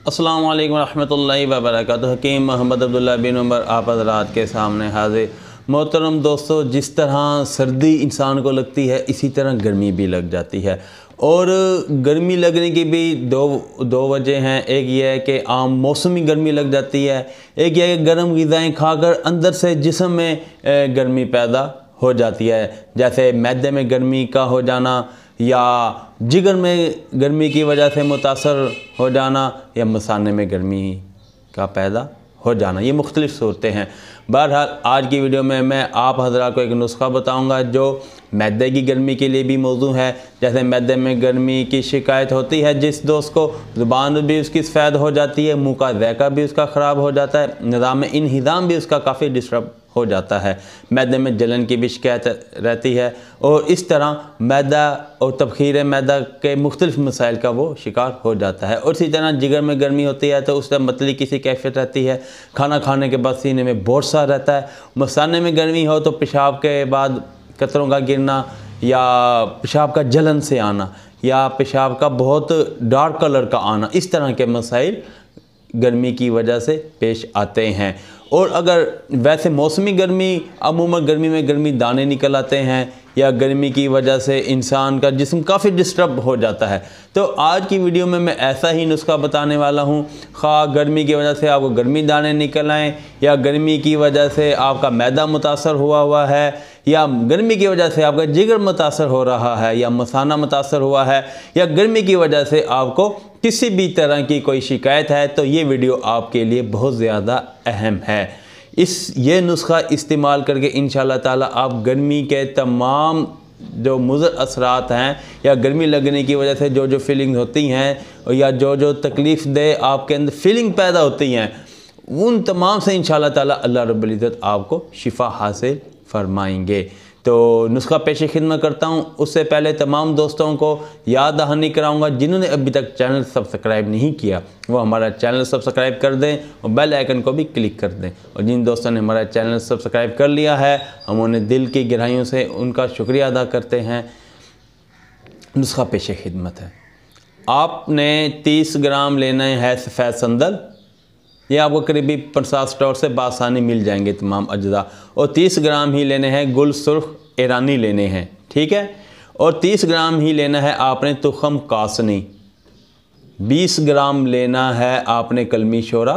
अस्सलामु अलैकुम रहमतुल्लाहि व बरकातुहू। हकीम मोहम्मद अब्दुल्ला बिन उमर आप हज़रात के सामने हाजिर। मोहतरम दोस्तों, जिस तरह सर्दी इंसान को लगती है इसी तरह गर्मी भी लग जाती है। और गर्मी लगने की भी दो वजह हैं। एक ये है कि आम मौसमी गर्मी लग जाती है, एक ये है कि गर्म ग़िज़ाएँ खाकर अंदर से जिस्म में गर्मी पैदा हो जाती है, जैसे मैदे में गर्मी का हो जाना या जिगर में गर्मी की वजह से मुतासर हो जाना या मसाने में गर्मी का पैदा हो जाना। ये मुख्तलिफ़ सूरतें हैं। बहरहाल आज की वीडियो में मैं आप हज़रात को एक नुस्खा बताऊंगा जो मैदे की गर्मी के लिए भी मौजू है। जैसे मैदे में गर्मी की शिकायत होती है, जिस दोस्त को ज़ुबान भी उसकी सफ़ेद हो जाती है, मुँह का ज़ायका भी उसका ख़राब हो जाता है, निज़ाम इंहिज़ाम भी उसका काफ़ी डिस्टर्ब हो जाता है, मैदे में जलन की भी शिकायत रहती है, और इस तरह मैदा और तबखीर मैदा के मुख्तलिफ़ मसाइल का वो शिकार हो जाता है। और इसी तरह जिगर में गर्मी होती है तो उससे मतली की सी कैफियत रहती है, खाना खाने के बाद सीने में बोझ सा रहता है। मसाने में गर्मी हो तो पेशाब के बाद कतरों का गिरना या पेशाब का जलन से आना या पेशाब का बहुत डार्क कलर का आना, इस तरह के मसाइल गर्मी की वजह से पेश आते हैं। और अगर वैसे मौसमी गर्मी, अमूमन गर्मी में गर्मी दाने निकल आते हैं या गर्मी की वजह से इंसान का जिस्म काफ़ी डिस्टर्ब हो जाता है, तो आज की वीडियो में मैं ऐसा ही नुस्खा बताने वाला हूँ। खा गर्मी की वजह से आपको गर्मी दाने निकल आएँ या गर्मी की वजह से आपका मैदा मुतासर हुआ है या गर्मी की वजह से आपका जिगर मुतासर हो रहा है या मसाना मुतासर हुआ है या गर्मी की वजह से आपको किसी भी तरह की कोई शिकायत है, तो ये वीडियो आपके लिए बहुत ज़्यादा अहम है। ये नुस्खा इस्तेमाल करके इंशाअल्लाह ताला आप गर्मी के तमाम जो मुज़र असरात हैं या गर्मी लगने की वजह से जो जो फीलिंग होती हैं या जो जो तकलीफ़ दे आपके अंदर फीलिंग पैदा होती हैं, उन तमाम से इंशाअल्लाह ताला अल्लाह रब्बुल इज़्ज़त आपको शिफा हासिल फरमाएंगे। तो नुस्खा पेश खिदमत करता हूँ। उससे पहले तमाम दोस्तों को याद दहानी कराऊंगा, जिन्होंने अभी तक चैनल सब्सक्राइब नहीं किया वो हमारा चैनल सब्सक्राइब कर दें और बेल आइकन को भी क्लिक कर दें। और जिन दोस्तों ने हमारा चैनल सब्सक्राइब कर लिया है, हम उन्हें दिल की गहराइयों से उनका शुक्रिया अदा करते हैं। नुस्खा पेश खिदमत है। आपने 30 ग्राम लेना है सफ़ेद संदल। ये आपको करीबी 50 स्टोर से बासानी मिल जाएंगे तमाम अज्जा। और 30 ग्राम ही लेने हैं गुल सुर्ख ईरानी लेने हैं, ठीक है। और 30 ग्राम ही लेना है आपने तुखम कासनी। 20 ग्राम लेना है आपने कलमी शोरा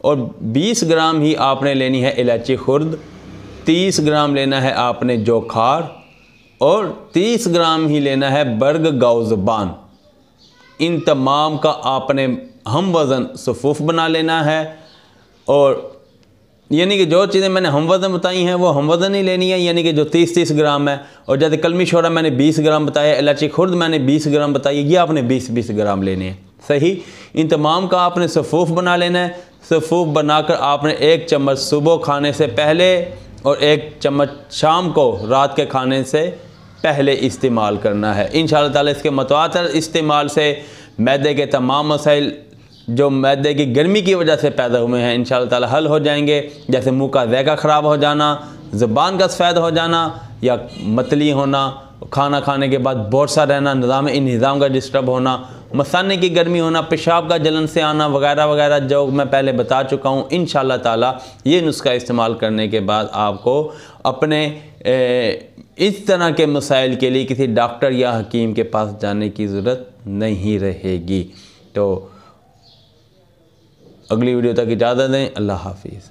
और 20 ग्राम ही आपने लेनी है इलायची खुर्द। 30 ग्राम लेना है आपने जोखार और 30 ग्राम ही लेना है बर्ग गाउज़बान। इन तमाम का आपने हम वज़न सफ़ूफ़ बना लेना है। और यानी कि जो चीज़ें मैंने हम वज़न बताई हैं वो हम वज़न ही लेनी है, यानी कि जो 30-30 ग्राम है। और जैसे कलमी शोरा मैंने 20 ग्राम बताया, इलायची खुर्द मैंने 20 ग्राम बताई, ये आपने 20-20 ग्राम लेने हैं, सही। इन तमाम का आपने सफ़ूफ़ बना लेना है। सफ़ूफ़ बनाकर आपने 1 चम्मच सुबह खाने से पहले और 1 चम्मच शाम को रात के खाने से पहले इस्तेमाल करना है। इंशाअल्लाह ताला इसके मुतवातर इस्तेमाल से मैदे के तमाम मसाइल जो मैदे की गर्मी की वजह से पैदा हुए हैं इंशाअल्लाह ताला हल हो जाएंगे। जैसे मुंह का ज़ायका ख़राब हो जाना, ज़ुबान का सफ़ेद हो जाना या मतली होना, खाना खाने के बाद बोझ सा रहना, निज़ाम इंहिज़ाम का डिस्टर्ब होना, मसाने की गर्मी होना, पेशाब का जलन से आना वगैरह वगैरह, जो मैं पहले बता चुका हूँ। इंशाअल्लाह ताला ये नुस्खा इस्तेमाल करने के बाद आपको अपने इस तरह के मसाइल के लिए किसी डॉक्टर या हकीम के पास जाने की ज़रूरत नहीं रहेगी। तो अगली वीडियो तक इजाज़त दें। अल्लाह हाफिज़।